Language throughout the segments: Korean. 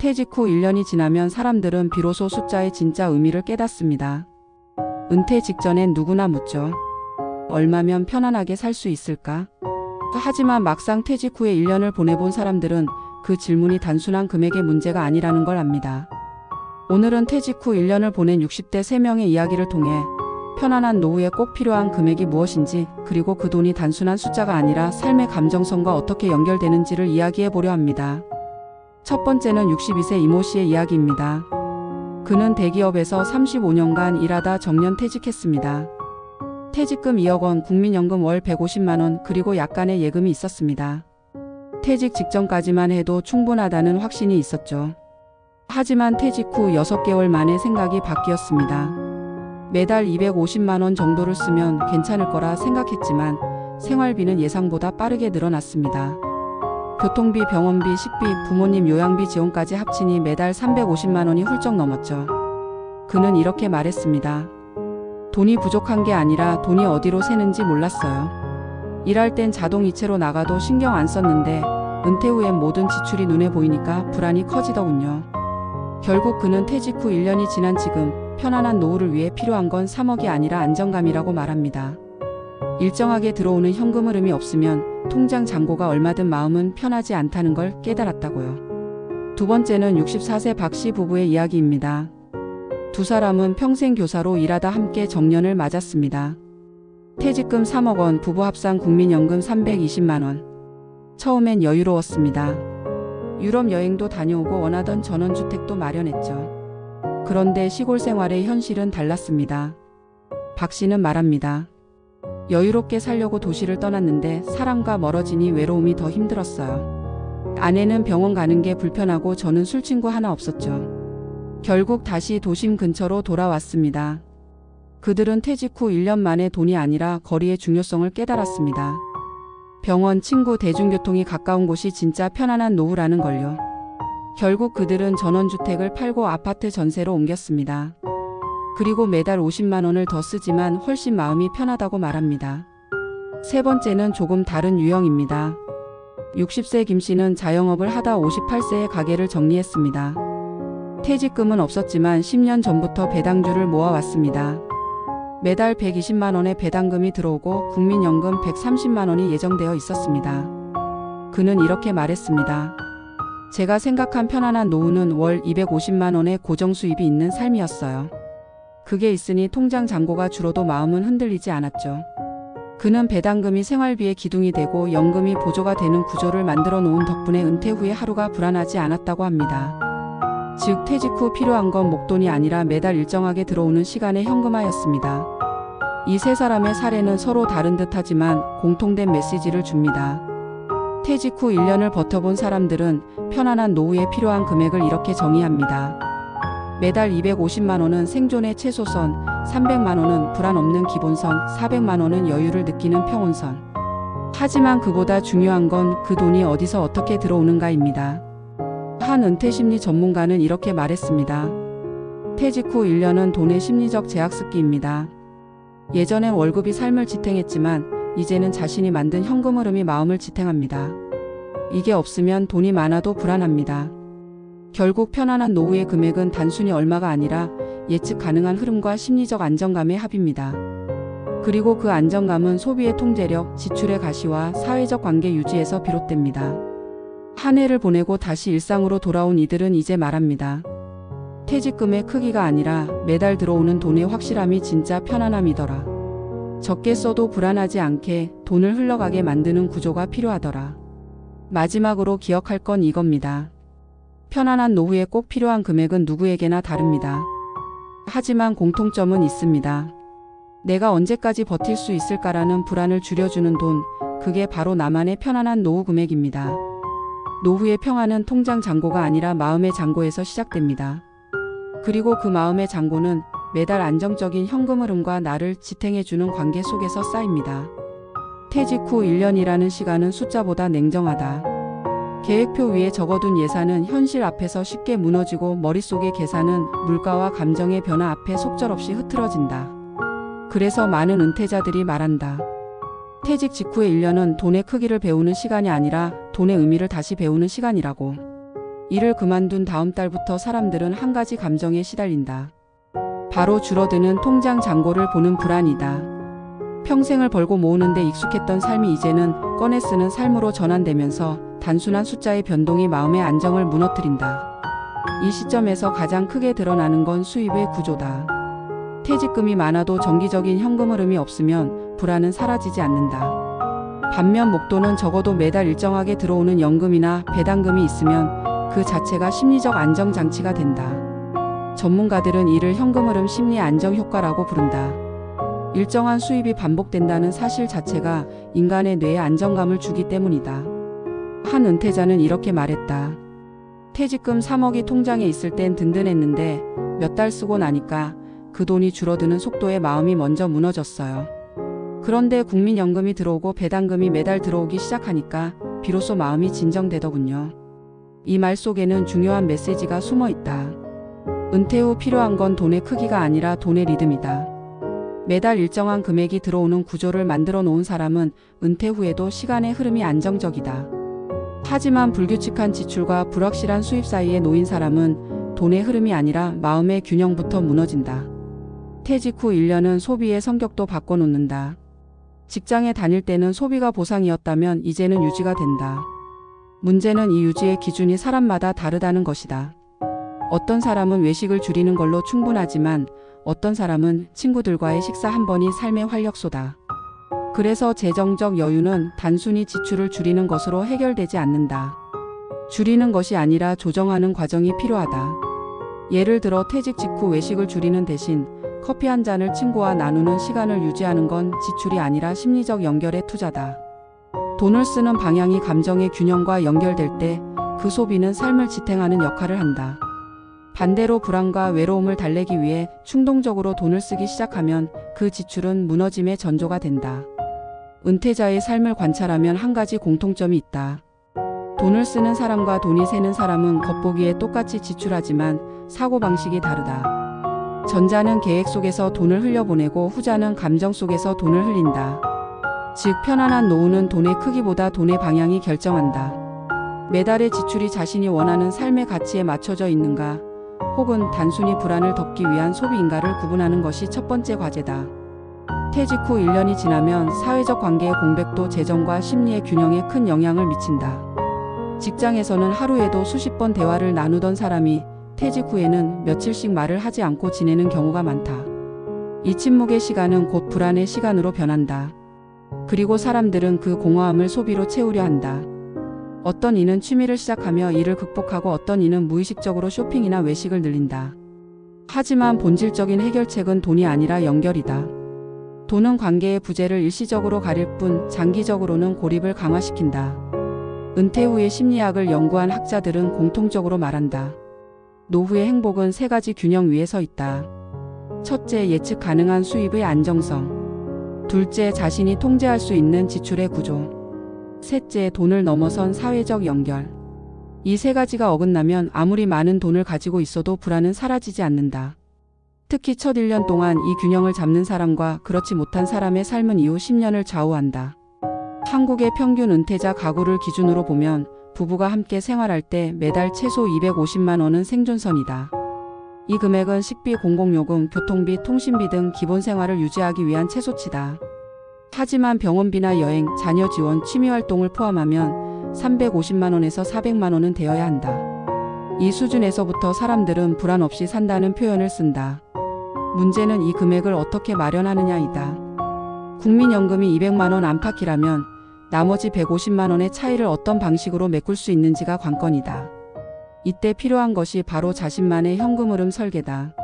퇴직 후 1년이 지나면 사람들은 비로소 숫자의 진짜 의미를 깨닫습니다. 은퇴 직전엔 누구나 묻죠. 얼마면 편안하게 살 수 있을까? 하지만 막상 퇴직 후에 1년을 보내본 사람들은 그 질문이 단순한 금액의 문제가 아니라는 걸 압니다. 오늘은 퇴직 후 1년을 보낸 60대 3명의 이야기를 통해 편안한 노후에 꼭 필요한 금액이 무엇인지, 그리고 그 돈이 단순한 숫자가 아니라 삶의 감정선과 어떻게 연결되는지를 이야기해 보려 합니다. 첫 번째는 62세 이모 씨의 이야기입니다. 그는 대기업에서 35년간 일하다 정년 퇴직했습니다. 퇴직금 2억 원, 국민연금 월 150만 원, 그리고 약간의 예금이 있었습니다. 퇴직 직전까지만 해도 충분하다는 확신이 있었죠. 하지만 퇴직 후 6개월 만에 생각이 바뀌었습니다. 매달 250만 원 정도를 쓰면 괜찮을 거라 생각했지만 생활비는 예상보다 빠르게 늘어났습니다. 교통비, 병원비, 식비, 부모님 요양비 지원까지 합치니 매달 350만 원이 훌쩍 넘었죠. 그는 이렇게 말했습니다. 돈이 부족한 게 아니라 돈이 어디로 새는지 몰랐어요. 일할 땐 자동이체로 나가도 신경 안 썼는데 은퇴 후엔 모든 지출이 눈에 보이니까 불안이 커지더군요. 결국 그는 퇴직 후 1년이 지난 지금 편안한 노후를 위해 필요한 건 3억이 아니라 안정감이라고 말합니다. 일정하게 들어오는 현금 흐름이 없으면 통장 잔고가 얼마든 마음은 편하지 않다는 걸 깨달았다고요. 두 번째는 64세 박 씨 부부의 이야기입니다. 두 사람은 평생 교사로 일하다 함께 정년을 맞았습니다. 퇴직금 3억 원, 부부 합산 국민연금 320만 원. 처음엔 여유로웠습니다. 유럽 여행도 다녀오고 원하던 전원주택도 마련했죠. 그런데 시골 생활의 현실은 달랐습니다. 박 씨는 말합니다. 여유롭게 살려고 도시를 떠났는데 사람과 멀어지니 외로움이 더 힘들었어요. 아내는 병원 가는 게 불편하고 저는 술친구 하나 없었죠. 결국 다시 도심 근처로 돌아왔습니다. 그들은 퇴직 후 1년 만에 돈이 아니라 거리의 중요성을 깨달았습니다. 병원, 친구, 대중교통이 가까운 곳이 진짜 편안한 노후라는 걸요. 결국 그들은 전원주택을 팔고 아파트 전세로 옮겼습니다. 그리고 매달 50만 원을 더 쓰지만 훨씬 마음이 편하다고 말합니다. 세 번째는 조금 다른 유형입니다. 60세 김 씨는 자영업을 하다 58세에 가게를 정리했습니다. 퇴직금은 없었지만 10년 전부터 배당주를 모아왔습니다. 매달 120만 원의 배당금이 들어오고 국민연금 130만 원이 예정되어 있었습니다. 그는 이렇게 말했습니다. 제가 생각한 편안한 노후는 월 250만 원의 고정 수입이 있는 삶이었어요. 그게 있으니 통장 잔고가 줄어도 마음은 흔들리지 않았죠. 그는 배당금이 생활비의 기둥이 되고 연금이 보조가 되는 구조를 만들어 놓은 덕분에 은퇴 후에 하루가 불안하지 않았다고 합니다. 즉 퇴직 후 필요한 건 목돈이 아니라 매달 일정하게 들어오는 시간의 현금화였습니다. 이 세 사람의 사례는 서로 다른 듯하지만 공통된 메시지를 줍니다. 퇴직 후 1년을 버텨본 사람들은 편안한 노후에 필요한 금액을 이렇게 정의합니다. 매달 250만 원은 생존의 최소선, 300만 원은 불안 없는 기본선, 400만 원은 여유를 느끼는 평온선. 하지만 그보다 중요한 건 그 돈이 어디서 어떻게 들어오는가입니다. 한 은퇴심리 전문가는 이렇게 말했습니다. 퇴직 후 1년은 돈의 심리적 제약습기입니다. 예전엔 월급이 삶을 지탱했지만 이제는 자신이 만든 현금 흐름이 마음을 지탱합니다. 이게 없으면 돈이 많아도 불안합니다. 결국 편안한 노후의 금액은 단순히 얼마가 아니라 예측 가능한 흐름과 심리적 안정감의 합입니다. 그리고 그 안정감은 소비의 통제력, 지출의 가시와 사회적 관계 유지에서 비롯됩니다. 한 해를 보내고 다시 일상으로 돌아온 이들은 이제 말합니다. 퇴직금의 크기가 아니라 매달 들어오는 돈의 확실함이 진짜 편안함이더라. 적게 써도 불안하지 않게 돈을 흘러가게 만드는 구조가 필요하더라. 마지막으로 기억할 건 이겁니다. 편안한 노후에 꼭 필요한 금액은 누구에게나 다릅니다. 하지만 공통점은 있습니다. 내가 언제까지 버틸 수 있을까라는 불안을 줄여주는 돈, 그게 바로 나만의 편안한 노후 금액입니다. 노후의 평안은 통장 잔고가 아니라 마음의 잔고에서 시작됩니다. 그리고 그 마음의 잔고는 매달 안정적인 현금 흐름과 나를 지탱해주는 관계 속에서 쌓입니다. 퇴직 후 1년이라는 시간은 숫자보다 냉정하다. 계획표 위에 적어둔 예산은 현실 앞에서 쉽게 무너지고 머릿속의 계산은 물가와 감정의 변화 앞에 속절없이 흐트러진다. 그래서 많은 은퇴자들이 말한다. 퇴직 직후의 1년은 돈의 크기를 배우는 시간이 아니라 돈의 의미를 다시 배우는 시간이라고. 일을 그만둔 다음 달부터 사람들은 한 가지 감정에 시달린다. 바로 줄어드는 통장 잔고를 보는 불안이다. 평생을 벌고 모으는데 익숙했던 삶이 이제는 꺼내 쓰는 삶으로 전환되면서 단순한 숫자의 변동이 마음의 안정을 무너뜨린다. 이 시점에서 가장 크게 드러나는 건 수입의 구조다. 퇴직금이 많아도 정기적인 현금 흐름이 없으면 불안은 사라지지 않는다. 반면 목돈은 적어도 매달 일정하게 들어오는 연금이나 배당금이 있으면 그 자체가 심리적 안정장치가 된다. 전문가들은 이를 현금 흐름 심리 안정 효과라고 부른다. 일정한 수입이 반복된다는 사실 자체가 인간의 뇌에 안정감을 주기 때문이다. 한 은퇴자는 이렇게 말했다. 퇴직금 3억이 통장에 있을 땐 든든했는데 몇 달 쓰고 나니까 그 돈이 줄어드는 속도에 마음이 먼저 무너졌어요. 그런데 국민연금이 들어오고 배당금이 매달 들어오기 시작하니까 비로소 마음이 진정되더군요. 이 말 속에는 중요한 메시지가 숨어 있다. 은퇴 후 필요한 건 돈의 크기가 아니라 돈의 리듬이다. 매달 일정한 금액이 들어오는 구조를 만들어 놓은 사람은 은퇴 후에도 시간의 흐름이 안정적이다. 하지만 불규칙한 지출과 불확실한 수입 사이에 놓인 사람은 돈의 흐름이 아니라 마음의 균형부터 무너진다. 퇴직 후 1년은 소비의 성격도 바꿔놓는다. 직장에 다닐 때는 소비가 보상이었다면 이제는 유지가 된다. 문제는 이 유지의 기준이 사람마다 다르다는 것이다. 어떤 사람은 외식을 줄이는 걸로 충분하지만 어떤 사람은 친구들과의 식사 한 번이 삶의 활력소다. 그래서 재정적 여유는 단순히 지출을 줄이는 것으로 해결되지 않는다. 줄이는 것이 아니라 조정하는 과정이 필요하다. 예를 들어 퇴직 직후 외식을 줄이는 대신 커피 한 잔을 친구와 나누는 시간을 유지하는 건 지출이 아니라 심리적 연결의 투자다. 돈을 쓰는 방향이 감정의 균형과 연결될 때 그 소비는 삶을 지탱하는 역할을 한다. 반대로 불안과 외로움을 달래기 위해 충동적으로 돈을 쓰기 시작하면 그 지출은 무너짐의 전조가 된다. 은퇴자의 삶을 관찰하면 한 가지 공통점이 있다. 돈을 쓰는 사람과 돈이 새는 사람은 겉보기에 똑같이 지출하지만 사고방식이 다르다. 전자는 계획 속에서 돈을 흘려보내고 후자는 감정 속에서 돈을 흘린다. 즉 편안한 노후는 돈의 크기보다 돈의 방향이 결정한다. 매달의 지출이 자신이 원하는 삶의 가치에 맞춰져 있는가, 혹은 단순히 불안을 덮기 위한 소비인가를 구분하는 것이 첫 번째 과제다. 퇴직 후 1년이 지나면 사회적 관계의 공백도 재정과 심리의 균형에 큰 영향을 미친다. 직장에서는 하루에도 수십 번 대화를 나누던 사람이 퇴직 후에는 며칠씩 말을 하지 않고 지내는 경우가 많다. 이 침묵의 시간은 곧 불안의 시간으로 변한다. 그리고 사람들은 그 공허함을 소비로 채우려 한다. 어떤 이는 취미를 시작하며 이를 극복하고 어떤 이는 무의식적으로 쇼핑이나 외식을 늘린다. 하지만 본질적인 해결책은 돈이 아니라 연결이다. 돈은 관계의 부재를 일시적으로 가릴 뿐 장기적으로는 고립을 강화시킨다. 은퇴 후의 심리학을 연구한 학자들은 공통적으로 말한다. 노후의 행복은 세 가지 균형 위에 서 있다. 첫째, 예측 가능한 수입의 안정성. 둘째, 자신이 통제할 수 있는 지출의 구조. 셋째, 돈을 넘어선 사회적 연결. 이 세 가지가 어긋나면 아무리 많은 돈을 가지고 있어도 불안은 사라지지 않는다. 특히 첫 1년 동안 이 균형을 잡는 사람과 그렇지 못한 사람의 삶은 이후 10년을 좌우한다. 한국의 평균 은퇴자 가구를 기준으로 보면 부부가 함께 생활할 때 매달 최소 250만 원은 생존선이다. 이 금액은 식비, 공공요금, 교통비, 통신비 등 기본 생활을 유지하기 위한 최소치다. 하지만 병원비나 여행, 자녀 지원, 취미활동을 포함하면 350만 원에서 400만 원은 되어야 한다. 이 수준에서부터 사람들은 불안 없이 산다는 표현을 쓴다. 문제는 이 금액을 어떻게 마련하느냐이다. 국민연금이 200만 원 안팎이라면 나머지 150만 원의 차이를 어떤 방식으로 메꿀 수 있는지가 관건이다. 이때 필요한 것이 바로 자신만의 현금 흐름 설계다.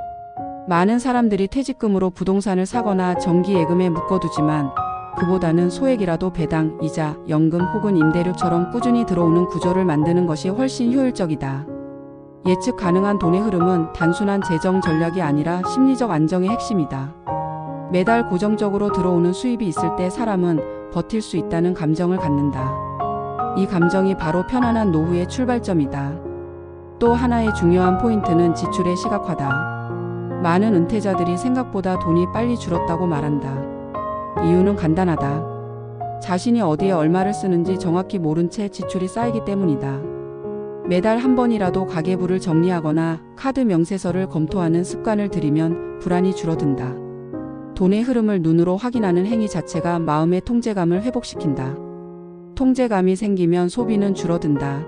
많은 사람들이 퇴직금으로 부동산을 사거나 정기예금에 묶어두지만 그보다는 소액이라도 배당, 이자, 연금 혹은 임대료처럼 꾸준히 들어오는 구조를 만드는 것이 훨씬 효율적이다. 예측 가능한 돈의 흐름은 단순한 재정 전략이 아니라 심리적 안정의 핵심이다. 매달 고정적으로 들어오는 수입이 있을 때 사람은 버틸 수 있다는 감정을 갖는다. 이 감정이 바로 편안한 노후의 출발점이다. 또 하나의 중요한 포인트는 지출의 시각화다. 많은 은퇴자들이 생각보다 돈이 빨리 줄었다고 말한다. 이유는 간단하다. 자신이 어디에 얼마를 쓰는지 정확히 모른 채 지출이 쌓이기 때문이다. 매달 한 번이라도 가계부를 정리하거나 카드 명세서를 검토하는 습관을 들이면 불안이 줄어든다. 돈의 흐름을 눈으로 확인하는 행위 자체가 마음의 통제감을 회복시킨다. 통제감이 생기면 소비는 줄어든다.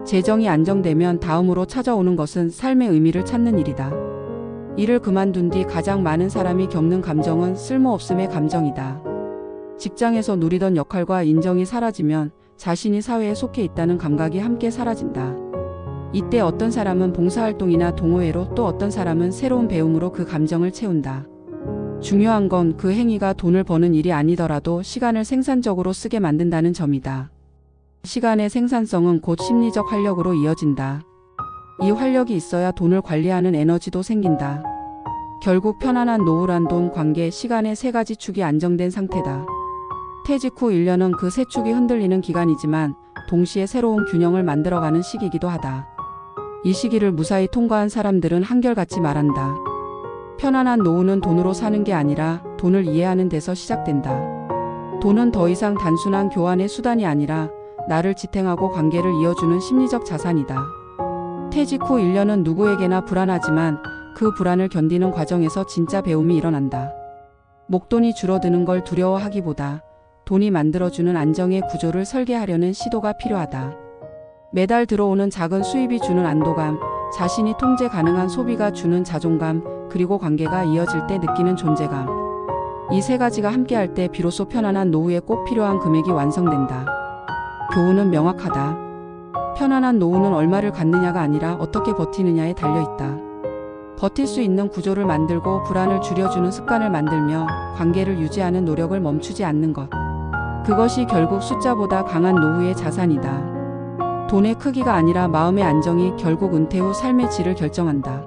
재정이 안정되면 다음으로 찾아오는 것은 삶의 의미를 찾는 일이다. 일을 그만둔 뒤 가장 많은 사람이 겪는 감정은 쓸모없음의 감정이다. 직장에서 누리던 역할과 인정이 사라지면 자신이 사회에 속해 있다는 감각이 함께 사라진다. 이때 어떤 사람은 봉사활동이나 동호회로, 또 어떤 사람은 새로운 배움으로 그 감정을 채운다. 중요한 건 그 행위가 돈을 버는 일이 아니더라도 시간을 생산적으로 쓰게 만든다는 점이다. 시간의 생산성은 곧 심리적 활력으로 이어진다. 이 활력이 있어야 돈을 관리하는 에너지도 생긴다. 결국 편안한 노후란 돈, 관계, 시간의 세 가지 축이 안정된 상태다. 퇴직 후 1년은 그 세 축이 흔들리는 기간이지만 동시에 새로운 균형을 만들어가는 시기이기도 하다. 이 시기를 무사히 통과한 사람들은 한결같이 말한다. 편안한 노후는 돈으로 사는 게 아니라 돈을 이해하는 데서 시작된다. 돈은 더 이상 단순한 교환의 수단이 아니라 나를 지탱하고 관계를 이어주는 심리적 자산이다. 퇴직 후 1년은 누구에게나 불안하지만 그 불안을 견디는 과정에서 진짜 배움이 일어난다. 목돈이 줄어드는 걸 두려워하기보다 돈이 만들어주는 안정의 구조를 설계하려는 시도가 필요하다. 매달 들어오는 작은 수입이 주는 안도감, 자신이 통제 가능한 소비가 주는 자존감, 그리고 관계가 이어질 때 느끼는 존재감. 이 세 가지가 함께할 때 비로소 편안한 노후에 꼭 필요한 금액이 완성된다. 교훈은 명확하다. 편안한 노후는 얼마를 갖느냐가 아니라 어떻게 버티느냐에 달려있다. 버틸 수 있는 구조를 만들고 불안을 줄여주는 습관을 만들며 관계를 유지하는 노력을 멈추지 않는 것. 그것이 결국 숫자보다 강한 노후의 자산이다. 돈의 크기가 아니라 마음의 안정이 결국 은퇴 후 삶의 질을 결정한다.